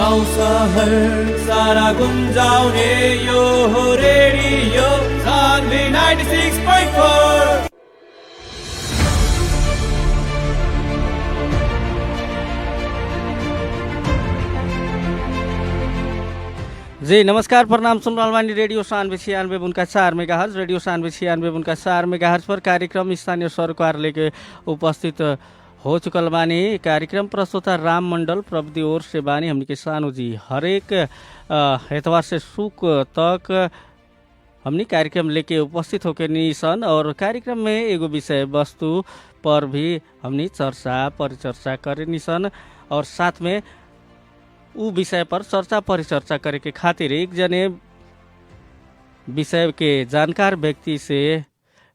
गाउँ सहर सारा गुन्जाउने यो हो रेडियो सान्वी 96.4। जी नमस्कार, प्रणाम। सुन रहल बानी रेडियो 96.4 मेगाहर्ज। रेडियो 96.4 मेगाहर्ज पर कार्यक्रम स्थानीय सरकार लेके उपस्थित हो चुकल बानी। कार्यक्रम प्रस्तुता राम मंडल प्रविधि ओर से बानी हमनी के सानू जी। हरेक एतवार से शुक तक हमनी कार्यक्रम लेके उपस्थित होके निसन और कार्यक्रम में एगो विषय वस्तु पर भी हमनी चर्चा परिचर्चा करे निसन और साथ में उ विषय पर चर्चा परिचर्चा करे के खातिर एक जने विषय के जानकार व्यक्ति से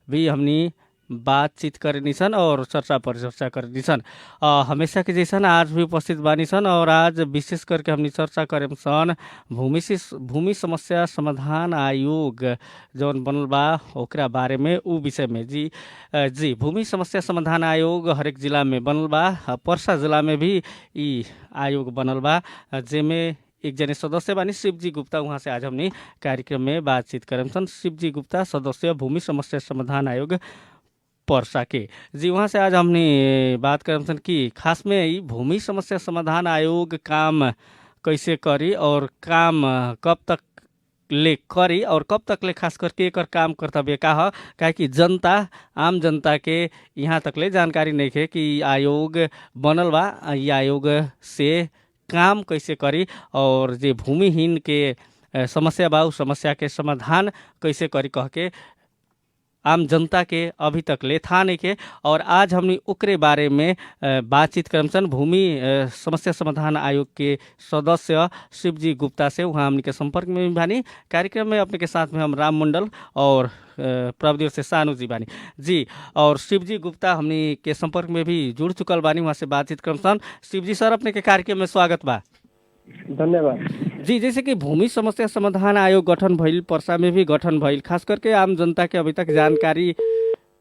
भी हमनी बातचीत करे निसन और चर्चा परिचर्चा करे निसन। हमेशा के जैसन आज भी उपस्थित बानी सन और आज विशेष करके हमनी चर्चा करे सन भूमि समस्या समाधान आयोग जौन बनल बा ओकरा बारे में उ विषय में। जी भूमि समस्या समाधान आयोग हरेक जिला में बनल बा। पर्सा जिला में भी ई आयोग बनल बा जेमे एक जने सदस्य बानी शिवजी गुप्ता। वहाँ से आज हमनी कार्यक्रम में बातचीत करम सन। शिवजी गुप्ता, सदस्य भूमि समस्या समाधान आयोग पर्सा के। जी वहाँ से आज हमने बात करम सन कि खास में ई भूमि समस्या समाधान आयोग काम कैसे करी और काम कब तक ले करी और कब तक ले खास करके एकर काम कर्तव्य का ह। काहे कि जनता आम जनता के यहाँ तक ले जानकारी नहीं है कि आयोग बनल बा, ई आयोग से काम कैसे करी और जे भूमिहीन के समस्या बा उ समस्या के समाधान कैसे करी कह के आम जनता के अभी तक ले था नहीं के। और आज हमनी ओकरे बारे में बातचीत करम सन भूमि समस्या समाधान आयोग के सदस्य शिवजी गुप्ता से। वहाँ हमनी के संपर्क में भी बानी। कार्यक्रम में अपने के साथ में हम राम मंडल और प्रविधि से सानू जी बानी। जी और शिवजी गुप्ता हमनी के संपर्क में भी जुड़ चुकल बानी, वहाँ से बातचीत करम सन। शिवजी सर, अपने के कार्यक्रम में स्वागत बा। धन्यवाद जी। जैसे कि भूमि समस्या समाधान आयोग गठन भइल, पर्सा में भी गठन भइल, खास करके आम जनता के अभी तक जानकारी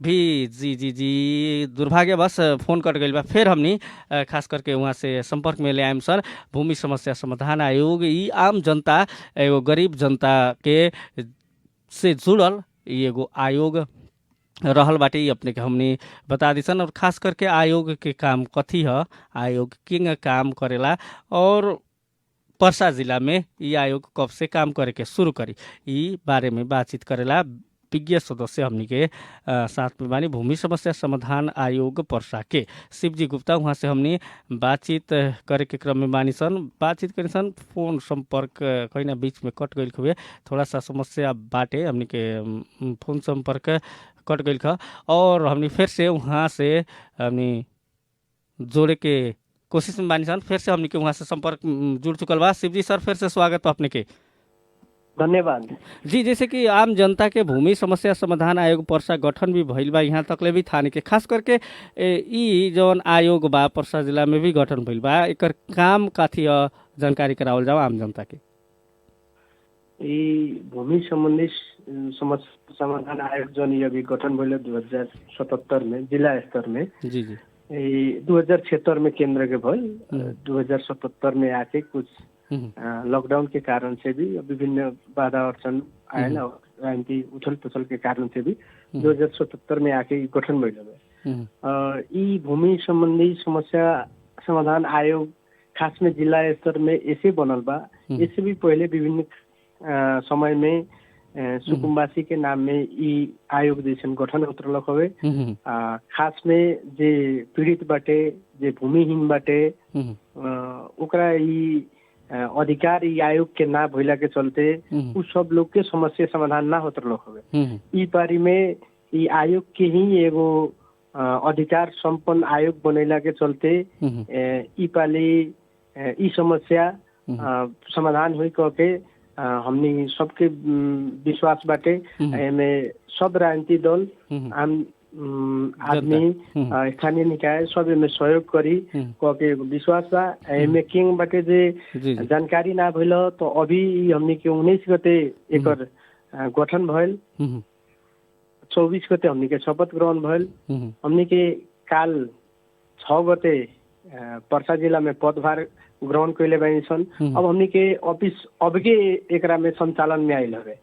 भी जी दुर्भाग्यवश फोन कट गई बा। फिर हमनी खास करके वहाँ से संपर्क में ले आएम सर। भूमि समस्या समाधान आयोग ई आम जनता एगो गरीब जनता के से जुड़ल ई एगो आयोग रहल बाटे। ई अपने के हमनी बता दिसन और खास करके आयोग के काम कथी ह, आयोग किंग काम करेला और पर्सा जिला में ई आयोग कब से काम करे के शुरू करी, ई बारे में बातचीत करेला विज्ञ सदस्य हमनी के साथ में बानी भूमि समस्या समाधान आयोग पर्सा के शिवजी गुप्ता। वहाँ से हमनी बातचीत करे के क्रम में बानी सन। बातचीत करे सन, फोन संपर्क कहीं ना बीच में कट गई हुए, थोड़ा सा समस्या बाटे, हमनी के फोन संपर्क कट गई ख और हमनी फिर से वहाँ से हमनी जोड़े के कोशिश में बानी सन। फिर से हमनी के वहाँ से संपर्क जुड़ चुकल बा। शिवजी सर, फिर से स्वागत अपने के। धन्यवाद जी। जैसे कि आम जनता के भूमि समस्या समाधान आयोग पर्सा गठन भी भइल बा, यहाँ तक ले भी थाने के खास करके ई जौन आयोग बा पर्सा जिला में भी गठन भइल बा, एकर काम काथी जानकारी करावल जाओ आम जनता के। ई भूमि संबंधी समस्या समाधान आयोग जौन अभी गठन भइल 2077 में जिला स्तर में। जी 2076 में केंद्र के भइल, 2077 में आके कुछ लॉकडाउन के कारण से भी विभिन्न बाधा अड़चन आयल और राजनीति उथल पुथल के कारण से भी 2077 में आके गठन भइल। ई भूमि संबंधी समस्या समाधान आयोग खास में जिला स्तर में ऐसे बनल बा। इससे भी पहले विभिन्न समय में सुकुम्बासी के नाम में ई आयोग जैसन गठन उतरलक हवे। खास में जे पीड़ित बाटे, जे भूमिहीन बाटे, ओकरा ई अधिकार ई आयोग के ना भइला के चलते उ सब लोग के समस्या समाधान ना होत रहल हवे। ई बारी में ई आयोग के ही एगो अधिकार संपन्न आयोग बनैला के चलते ई पाली ई समस्या समाधान हुई कह के हमनी सबके विश्वास बाटे। एमे सब राजनीतिक दल, आम आदमी, स्थानीय निकाय सब एमे सहयोग करी कह के विश्वास बा। एमे किंग बाटे जे जानकारी ना भइल तो अभी हमनी के 19 गते एकर गठन भइल, 24 गते हमनी के शपथ ग्रहण भइल। हमनी के काल 6 गते पर्सा जिला में पदभार ग्रहण कैले बानी सन। अब हमनी के ऑफिस अब के एकरा में संचालन में आइल हवे।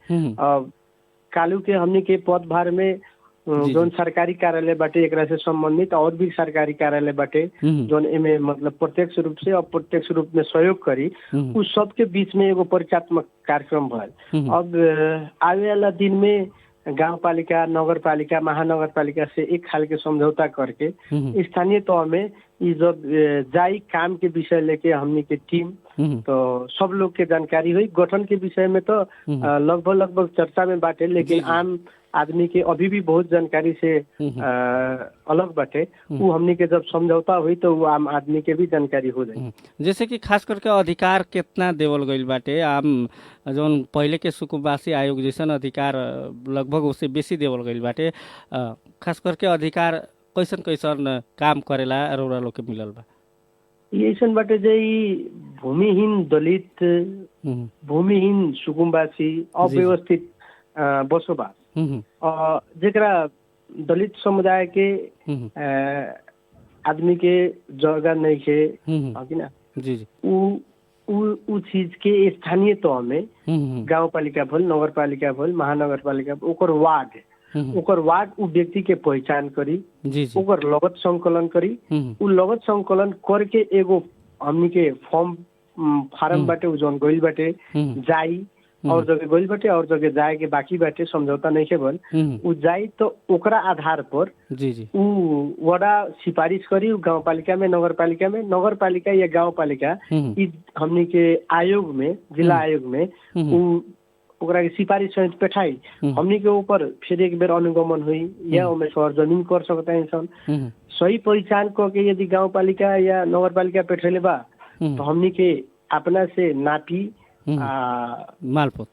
कालू के हमनी के पद भार में जोन सरकारी कार्यालय बाटे एकरा से संबंधित और भी सरकारी कार्यालय बाटे जोन एमे मतलब प्रत्यक्ष रूप से अप्रत्यक्ष रूप में सहयोग करी, उस सब के बीच में एगो परिचयात्मक कार्यक्रम भल। अब आवे वाला दिन में गांव पालिका, नगर पालिका, महानगर पालिका से एक खाल के समझौता करके स्थानीय तौर में ये जब जाई काम के विषय लेके हमनी के टीम तो सब लोग के जानकारी हुई। गठन के विषय में तो लगभग चर्चा में बाटे, लेकिन आम आदमी के अभी भी बहुत जानकारी से अलग बाटे। वो हमनी के जब समझौता हुई तो वो आम आदमी के भी जानकारी हो जाए। जैसे कि खास करके अधिकार कितना देवल गईल बाटे, आम जौन पहले के सुकुम्बासी आयोग जैसन अधिकार लगभग उससे बेसी देवल गईल बाटे। खास करके अधिकार कैसन कैसन काम करेला रौरा लोग के मिलल बा? ऐसन बाटे जे भूमिहीन दलित, भूमिहीन सुकुम्बासी, अव्यवस्थित बसोबास जेकरा दलित समुदाय के आदमी के जगह नहीं के ना जी उ चीज के स्थानीय तौर में गांव पालिका भल, नगर पालिका भल, महानगर पालिका ओकर वार्ड उ व्यक्ति के पहचान करी, ओकर लागत संकलन करी। उ लागत संकलन करके एगो हमनी के फार्म बाटे उ जौन गइल बाटे जाई और जगह गइल बाटे और जगह जाए के बाकी बाटे, समझौता नहीं के बन उ जाई तो ओकरा आधार पर उ वडा सिफारिश करी गांव पालिका में, नगर पालिका में, नगर पालिका या गांव पालिका हमनी के आयोग में, जिला आयोग में उ ओकरा के सिफारिश सहित बैठाई। हमनी के ऊपर फिर एक बेर अनुगमन हुई या उमें सरजमीन कर सकता है इंसान सही पहचान करके यदि गांव पालिका या नगर पालिका बैठेले बा तो हमनी के अपना से नापी मालपोत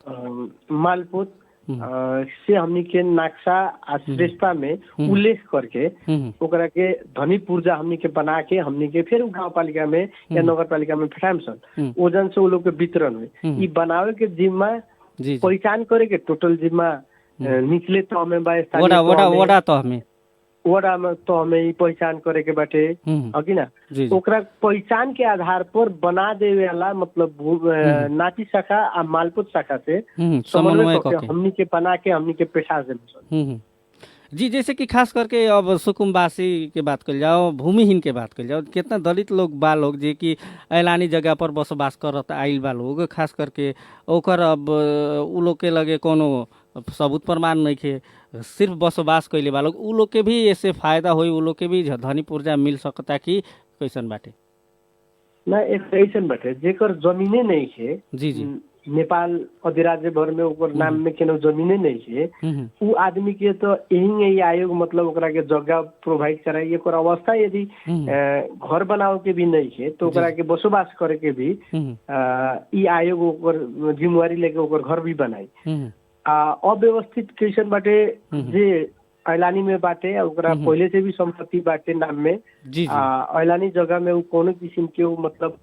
से हमनी के नक्शा श्रेष्ठता में उल्लेख करके ओकरा के धनी पूर्जा हमनी के बना के हमनी के फिर गांव पालिका में या नगर पालिका में फटाम सन ओजन से वो लोग के वितरण हुई। ये बनावे के जिम्मा पहचान करे के टोटल जिम्मा निचले तह में बा, वडा में तो हमें पहचान करे के बाटे कि ना। ओकरा पहचान के आधार पर बना देवे वाला मतलब नाची शाखा आ मालपुत शाखा से समन्वय करके हमनी के बना के हमनी के पेशा से जी। जैसे कि खास करके अब सुकुम्बासी के बात कर जाओ, भूमिहीन के बात कर जाओ, कितना दलित लोग बा लोग जे कि ऐलानी जगह पर बसोबास करत आइल बा लोग, खास करके ओकर अब उ लोग के लगे कोनो सबूत प्रमाण नहीं के, सिर्फ बसोबास कैले बा लोग, उ लोग के भी ऐसे फायदा होई, उ लोग के भी धनी पूर्जा मिल सकता कि कैसन बाटे? ना एक ऐसन बाटे जेकर जमीने नहीं है जी नेपाल अधिराज्य भर में ओकर नाम में केनो जमीने नहीं है उ आदमी के तो यही आयोग मतलब ओकरा के जगह प्रोवाइड कराई। एकर अवस्था यदि घर बनाओ के भी नहीं है तो ओकरा के बसोबास करे के भी ई आयोग ओकर जिम्मेवारी लेके ओकर घर भी बनाई। अव्यवस्थित कैसन बाटे जे ऐलानी में बाटे ओकरा पहले से भी संपत्ति बाटे नाम में, ऐलानी जगह में उ कोनो किस्म के मतलब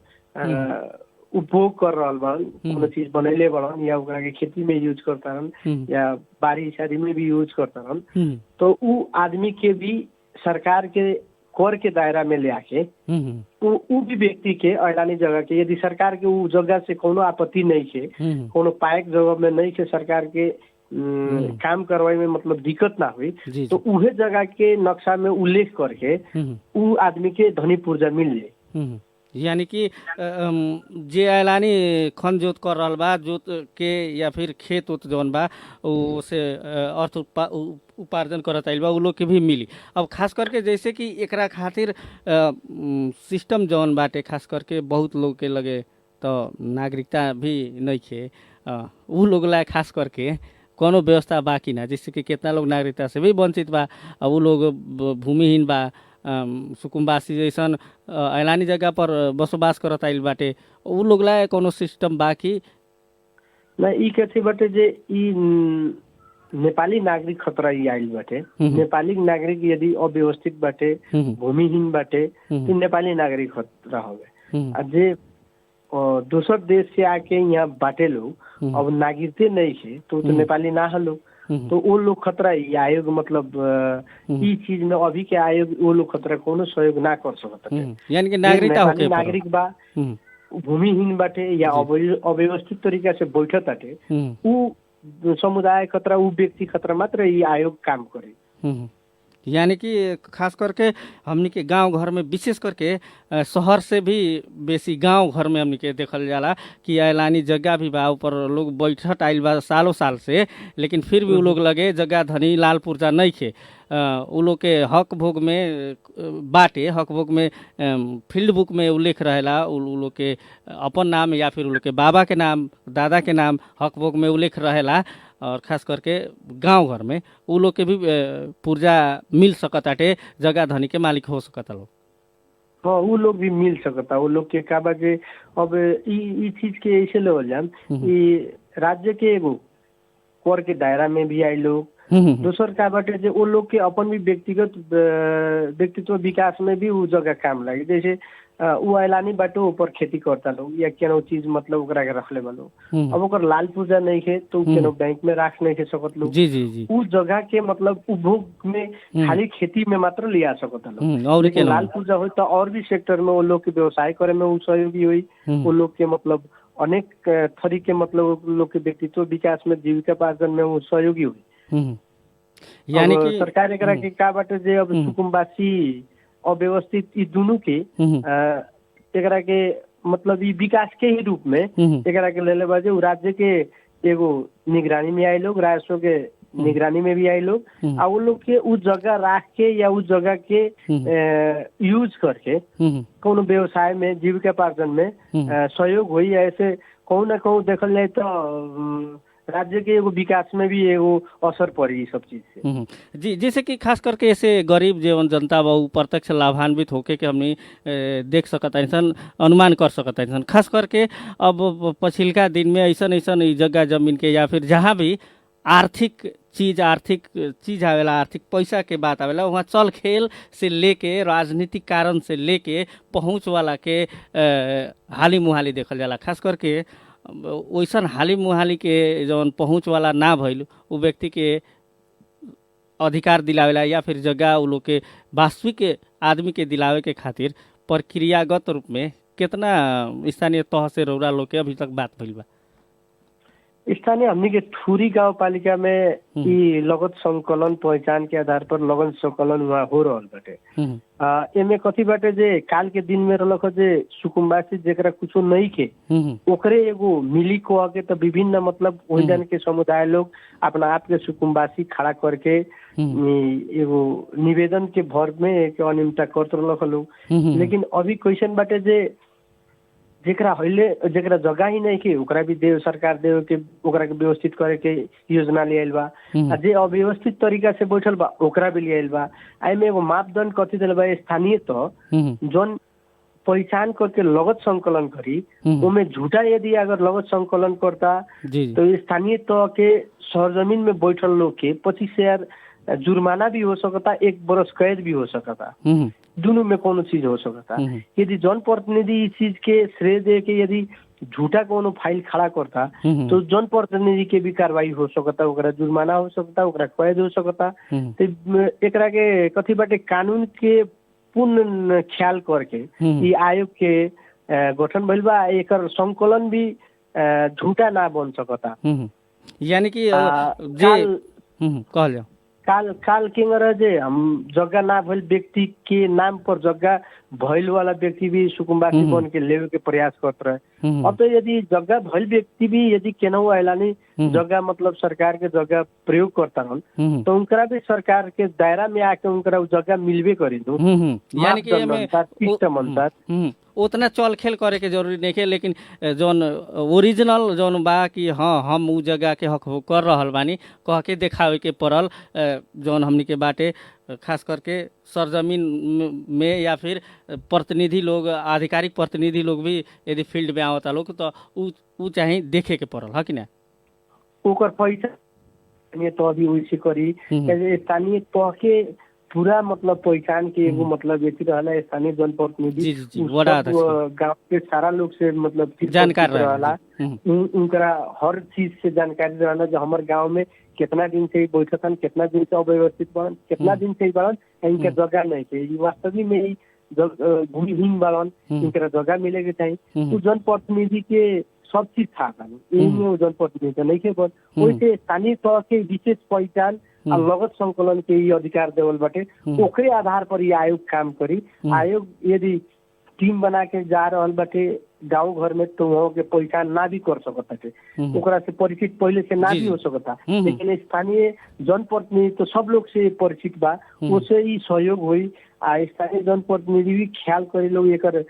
उपभोग कर रहल बन, कोनो चीज बनैले बड़न या ओकरा के खेती में यूज करता रहन या बाड़ी शादी में भी यूज करता रहन, तो उ आदमी के भी सरकार के कर के दायरा में ले आके उ भी व्यक्ति के ऐलानी जगह के यदि सरकार के उ जगह से कोनो आपत्ति नहीं है, कोनो पायक जगह में नहीं है सरकार के काम करवाई में मतलब दिक्कत ना हुई तो उहे जगह के नक्शा में उल्लेख करके उ आदमी के धनी पूर्जा मिल जाए। यानी कि जे ऐलानी खन जोत कर रहल बा, जोत के या फिर खेत उत जौन बा उसे अर्थ उपार्जन करत आइल बा उ लोग के भी मिली। अब खास करके जैसे कि एकरा खातिर सिस्टम जौन बाटे खास करके बहुत लोग के लगे तो नागरिकता भी नहीं खे, उ लोग ला खास करके कोनो व्यवस्था बा कि ना? जैसे कि कितना लोग नागरिकता से भी वंचित बा, अब उ लोग भूमिहीन बा, सुकुम्बासी जैसन ऐलानी जगह पर बसोबास करत आइल बाटे, उ लोग ला कोनो सिस्टम बा कि ना? ई कथी बाटे जे ई नेपाली नागरिक खतरा ई आइल बाटे। नेपाली नागरिक यदि अव्यवस्थित बाटे, भूमिहीन बाटे तो नेपाली नागरिक खतरा होवे। आ जे दूसर देश से आके यहाँ बाटे लोग अब नागरिकते नहीं है तो नेपाली ना हलो तो वो लोग खतरा आयोग मतलब ई चीज में अभी के आयोग वो लोग खतरा कोनो सहयोग ना कर सकता। यानी कि नागरिकता होके नागरिक बा भूमिहीन बाटे या अव्यवस्थित तरीका से बैठत बाटे ऊ समुदाय खतरा ऊ व्यक्ति खतरा मात्र ये आयोग काम करे। यानी कि खास करके हमनी के गांव घर में विशेष करके शहर से भी बेसी गांव घर में हमनी के देखल जाला कि ऐलानी जगह भी बा ऊपर लोग बैठत आइल बा सालों साल से, लेकिन फिर भी उ लोग लगे जगह धनी लाल पुर्जा नहीं खे। उ लोग के हक भोग में बाटे, हक भोग में फील्ड बुक में उल्लेख रहेला उ लोग के अपन नाम या फिर उ लोग के बाबा के नाम दादा के नाम हक भोग में उल्लेख रहेला। और खास करके गांव घर में उ लोग के भी पुर्जा मिल सकताटे, जगह धनी के मालिक हो सकता लोग। हाँ उ लोग भी मिल सकता। उ लोग के का बा जे अब ई चीज के ऐसे लेवल जान राज्य के एगो कर के दायरा में भी आई लोग। दोसर का बाटे जे वो लोग के अपन भी व्यक्तित्व विकास में भी उ जगह काम लगे। जैसे उ ऐलानी बाटे ऊपर खेती करता लोग या केनो चीज मतलब ओकरा के रखले बा लोग। अब ओकर लाल पूजा नहीं है तो केनो बैंक में राख नहीं के सकत लोग। जी जी जी। उ जगह के मतलब उपभोग में खाली खेती में मात्र लिया सकता लोग। लेकिन लाल पूजा हो तो और भी सेक्टर में वो लोग के व्यवसाय करे में उ सहयोगी हुई। वो लोग के मतलब अनेक थरी के मतलब लोग के व्यक्तित्व विकास में जीविकोपार्जन में वो सहयोगी हुई। यानी कि सरकार एकरा के का बाटे जे अब सुकुम्बासी अव्यवस्थित ई दोनों के एकरा के मतलब ई विकास के ही रूप में एकरा के लेले बाजे उ राज्य के एगो निगरानी में आए लोग, राजस्व के निगरानी में भी आए लोग। आ वो लोग के उस जगह राख के या उस जगह के यूज करके कोनो व्यवसाय में जीविकोपार्जन में सहयोग हुई। ऐसे कहूँ ना कहूँ देखल जाए तो राज्य के एगो विकास में भी एगो असर पड़ी सब चीज से। जी, जैसे कि खास करके ऐसे गरीब जीवन जनता बा प्रत्यक्ष लाभान्वित होके के हमनी देख सकता इंसान अनुमान कर सकता इंसान। खास करके अब पछिलका दिन में ऐसा जगह जमीन के या फिर जहाँ भी आर्थिक चीज आवेला, आर्थिक पैसा के बात आवेला, वहाँ चल खेल से लेके राजनीतिक कारण से लेके पहुँच वाला के हाली मुहाली देखल जाला। खास करके वैसन हाली मुहाली के जौन पहुँच वाला ना भइल उ व्यक्ति के अधिकार दिलावेला या फिर जगह उ लोग के वास्तविक आदमी के दिलावे के खातिर प्रक्रियागत रूप में कितना स्थानीय तह से रौरा लोग के अभी तक बात भइल बा? स्थानीय हमनी के ठूरी गांव पालिका में ई लगत संकलन पहचान के आधार पर लगन संकलन वहाँ हो रहल बाटे। एमे कथी बाटे जे काल के दिन में रहलक जे सुकुम्बासी जेकरा कुछो नहीं के ओकरे एगो मिली को के तो विभिन्न मतलब वही जन के समुदाय लोग अपना आप के सुकुम्बासी खड़ा करके एगो निवेदन के भर में एक अनियमितता करत रहलक लोग। लेकिन अभी क्वेश्चन बाटे जे जेकरा जगह ही नहीं के ओकरा भी सरकार देव के ओकरा के व्यवस्थित करे के योजना ले आइल बा। आ जे अव्यवस्थित तरीका से बैठल बा ओकरा भी ले आइल बा। में एगो मापदंड कथी दिल बा स्थानीय तो जौन पहचान करके लगत संकलन करी उनमें झूठा यदि अगर लगत संकलन करता तो स्थानीय तो के सरजमीन में बैठल लोग के 25,000 जुर्माना भी हो सकता, 1 बरस कैद भी हो सकता। दोनों में कोनो चीज हो सकता। यदि जन प्रतिनिधि इस चीज के श्रेय दे के यदि झूठा कोनो फाइल खड़ा करता तो जन प्रतिनिधि के भी कार्रवाई हो सकता, ओकरा जुर्माना हो सकता, ओकरा कैद हो सकता। तो एकरा के कथी बाटे कानून के पूर्ण ख्याल करके ई आयोग के गठन भइल बा। एकर संकलन भी झूठा ना बन सकता। यानी कि जे कहल जाओ काल के जे हम जगह ना भइल व्यक्ति के नाम पर जगह भइल वाला व्यक्ति भी सुकुम्बासी बन के लेवे के प्रयास करते रहे। अब तो यदि जगह भइल व्यक्ति भी यदि केनहु ऐलानी जगह मतलब सरकार के जगह प्रयोग करता रहन तो उनकरा भी सरकार के दायरा में आके उनकरा जगह मिलबे करी दो। यानी कि उतना चल खेल करे के जरूरी नहीं है, लेकिन जौन ओरिजिनल जौन बा कि हाँ हम उ जगह के हक कर रहल बानी कह के देखावे के पड़ल। जौन हमनी के बाटे खास करके सरजमीन में या फिर प्रतिनिधि लोग आधिकारिक प्रतिनिधि लोग भी यदि फील्ड में आवता लोग तो उ चाहे देखे के पड़ल है कि ना। ओकर पैसा तो अभी वैसे करी स्थानीय तह के पूरा मतलब पहचान के एगो मतलब व्यक्ति रहला स्थानीय जनप्रतिनिधि गाँव के सारा लोग से मतलब जानकार रहला, उनकरा हर चीज से जानकारी रहला जो हमारे गाँव में कितना दिन से बैठतन, कितना दिन से अव्यवस्थित बनन, कितना दिन से बनन, इनके जगह नहीं के वास्तविक में भूमिहीन बालन इनकरा जगह मिले के चाहिए। उ जनप्रतिनिधि के सब चीज था यही में वो जनप्रतिनिधि नहीं के बस वैसे स्थानीय तह के विशेष पहचान आ लगत संकलन के ये अधिकार देवल बाटे ओकरे आधार पर ये आयोग काम करी। आयोग यदि टीम बना के जा रहल बाटे गांव घर में तो वहाँ के पहचान ना भी कर सकता है, ओकरा से परिचित पहले से ना भी हो सकता, लेकिन स्थानीय जनप्रतिनिधि तो सब लोग से परिचित बा, उससे ही सहयोग हुई। स्थानीय जनप्रतिनिधि भी ख्याल करे लोग एकर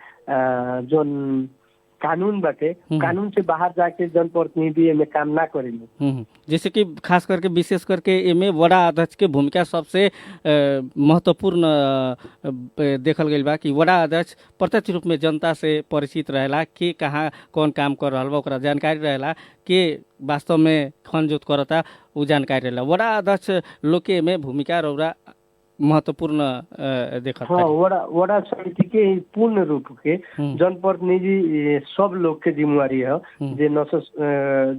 जोन कानून बाटे कानून से बाहर जाके जनप्रतिनिधि में काम ना करेंगे। जैसे कि खास करके विशेष करके एमे वड़ा अध्यक्ष के भूमिका सबसे महत्वपूर्ण देखल गई बा कि वड़ा अध्यक्ष प्रत्यक्ष रूप में जनता से परिचित रहेला के कहाँ कौन काम कर रहा बा ओकरा जानकारी रहेला के वास्तव में खन जोत करता उ जानकारी रहेला। वड़ा अध्यक्ष लोग के एमे भूमिका रौरा महत्वपूर्ण देखा। हाँ, वड़ा समिति के पूर्ण रूप के जनप्रतिनिधि सब लोग के जिम्मेवारी है,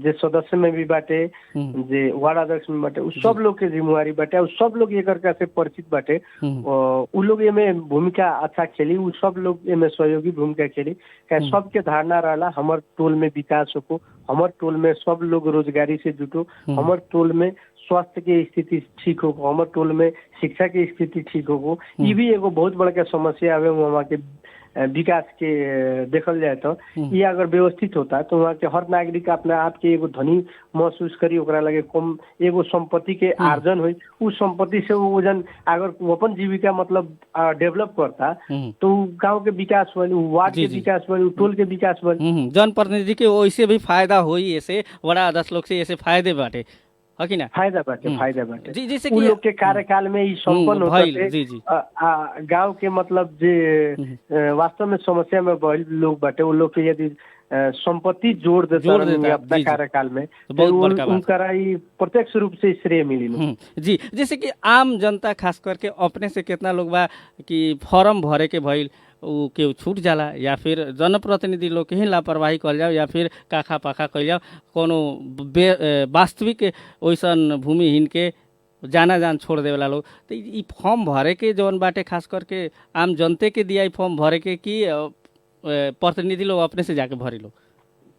जे सदस्य में भी बाटे जे वार्ड अध्यक्ष में बाटे उ सब लोग के जिम्मेवारी बाटे। उ सब लोग एक से परिचित बाटे, उ लोग एमे भूमिका अच्छा खेली, उ सब लोग एमे सहयोगी भूमिका खेली। क्या सबके धारणा रहला हमर टोल में विकास हो, हमर टोल में सब लोग रोजगारी से जुटो, हमर टोल में स्वास्थ्य के स्थिति ठीक हो, हमर टोल में शिक्षा की स्थिति ठीक हो। ये भी एगो बहुत बड़ा समस्या है वहाँ के विकास के देखल जाए तो ये अगर व्यवस्थित होता तो वहाँ के हर नागरिक अपने आप के एगो धनी महसूस करी, ओकरा लगे कम एगो संपत्ति के आर्जन हुई, उस संपत्ति से वो जन अगर वो अपन जीविका मतलब डेवलप करता तो गांव के विकास बनी, वार्ड के विकास बनी, टोल के विकास बनी। जनप्रतिनिधि के वैसे भी फायदा हुई, ऐसे बड़ा 10 लोग से ऐसे फायदे बाटे है कि ना? फायदा बाटे जी, जैसे कि लोग के कार्यकाल में ही संपन्न होता गांव के मतलब जे वास्तव में समस्या में बहुत लोग बाटे वो लोग के यदि संपत्ति जोड़ देता अपना कार्यकाल में तो उनका प्रत्यक्ष रूप से श्रेय मिली। जी, जैसे कि आम जनता खास करके अपने से कितना लोग बा कि फॉर्म भरे के भइल उ के छूट जाला या फिर जनप्रतिनिधि लोग के ही लापरवाही कल जाओ या फिर काखा पाखा कल जाओ कोनो वास्तविक वैसन भूमिहीन के जाना जान छोड़ देवेला लोग। तो ई फॉर्म भरे के जौन बाटे खास करके आम जनते के दिया फॉर्म भरे के कि प्रतिनिधि लोग अपने से जाके भरी लोग?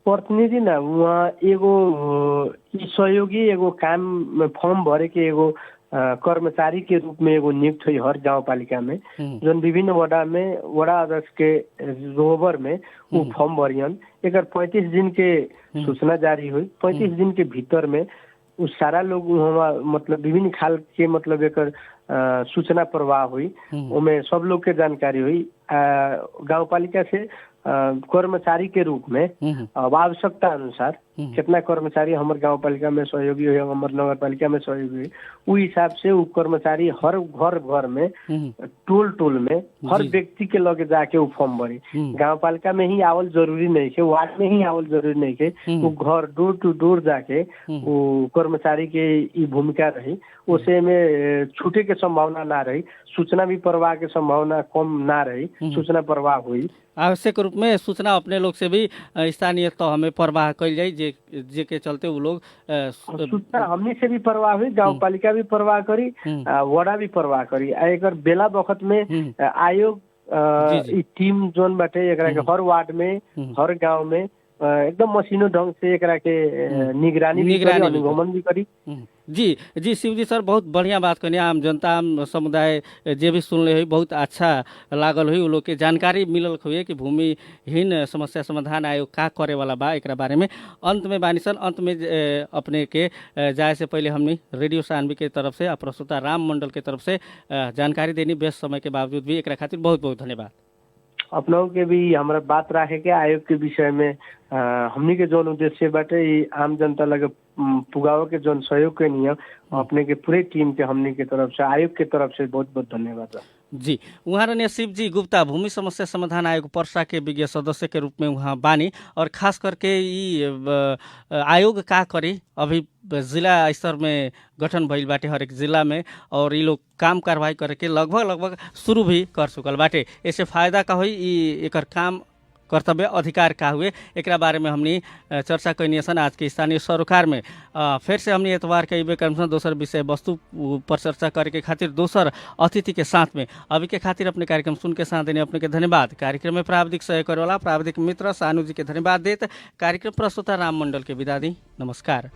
प्रतिनिधि ना वहाँ एगो सहयोगी एगो काम फॉर्म भरे के एगो कर्मचारी के रूप में एगो नियुक्त हुई हर गांव पालिका में, जो विभिन्न वार्ड में वड़ा अध्यक्ष के रोबर में वो फॉर्म भरियन। एक 35 दिन के सूचना जारी हुई, 35 दिन के भीतर में उस सारा लोग मतलब विभिन्न खाल के मतलब एक सूचना प्रवाह हुई, उनमें सब लोग के जानकारी हुई। गांव पालिका से कर्मचारी के रूप में आवश्यकता अनुसार कितना कर्मचारी हमारे गांव पालिका में सहयोगी हुए, हमारे नगर पालिका में सहयोगी हुए, उस हिसाब से वो कर्मचारी हर घर में टोल में हर व्यक्ति के लगे जाके वो फॉर्म भरी। गांव पालिका में ही आवल जरूरी नहीं है, वार्ड में ही आवल जरूरी नहीं है, वो घर डोर टू डोर जाके वो कर्मचारी के भूमिका रही, उसे में छूटे के संभावना ना रही, सूचना भी प्रवाह के संभावना कम ना रही, सूचना प्रवाह हुई। आवश्यक रूप में सूचना अपने लोग से भी स्थानीय तो हमें प्रवाह कल जाए जे के चलते वो लोग सूचना हमने से भी प्रवाह हुई, गांव पालिका भी प्रवाह करी, वड़ा भी प्रवाह करी। एक बेला वक्त में आयोग टीम जोन बाटे एक हर वार्ड में हर गांव में एकदम मशीनो ढंग से एक निगरानी अनुगमन भी करी। जी शिवजी सर, बहुत बढ़िया बात करनी। आम जनता आम समुदाय जे भी सुनले हुई बहुत अच्छा लागल हुई, वो लोग के जानकारी मिलल हुई कि भूमिहीन समस्या समाधान आयोग का करे वाला बा एक बारे में। अंत में बानिसन, अंत में अपने के जाए से पहले हमने रेडियो सानवी के तरफ से प्रस्तुता राम मंडल के तरफ से जानकारी देनी व्यस्त समय के बावजूद भी एक खातिर बहुत बहुत धन्यवाद। अपनों के भी हमारा बात रखे के आयोग के विषय में हमनी के जौन उद्देश्य बाटे आम जनता लगे पुगाव के जौन सहयोग के नियम अपने के पूरे टीम के हमनी के तरफ से आयोग के तरफ से बहुत बहुत धन्यवाद। जी, वहाँ रहने शिवजी गुप्ता भूमि समस्या समाधान आयोग पर्सा के विज्ञ सदस्य के रूप में वहाँ बानी और खास करके ये आयोग का करी अभी जिला स्तर में गठन भइल बाटे हर एक जिला में और ये लोग काम कार्रवाई करे के लगभग शुरू भी कर चुकल बाटे। ऐसे फायदा का हुई एकर काम कर्तव्य अधिकार का हुए एकरा बारे में हमनी चर्चा कैनी सन आज के स्थानीय सरोकार में। फिर से हमनी एतवार के अबे क्रम दोसर विषय वस्तु पर चर्चा करे के खातिर दोसर अतिथि के साथ में अभी के खातिर अपने कार्यक्रम सुन के साथ देने अपने के धन्यवाद। कार्यक्रम में प्राविधिक सहयोग करे वाला प्राविधिक मित्र सानू जी के धन्यवाद देत कार्यक्रम प्रस्तुता राम मंडल के विदा दी। नमस्कार।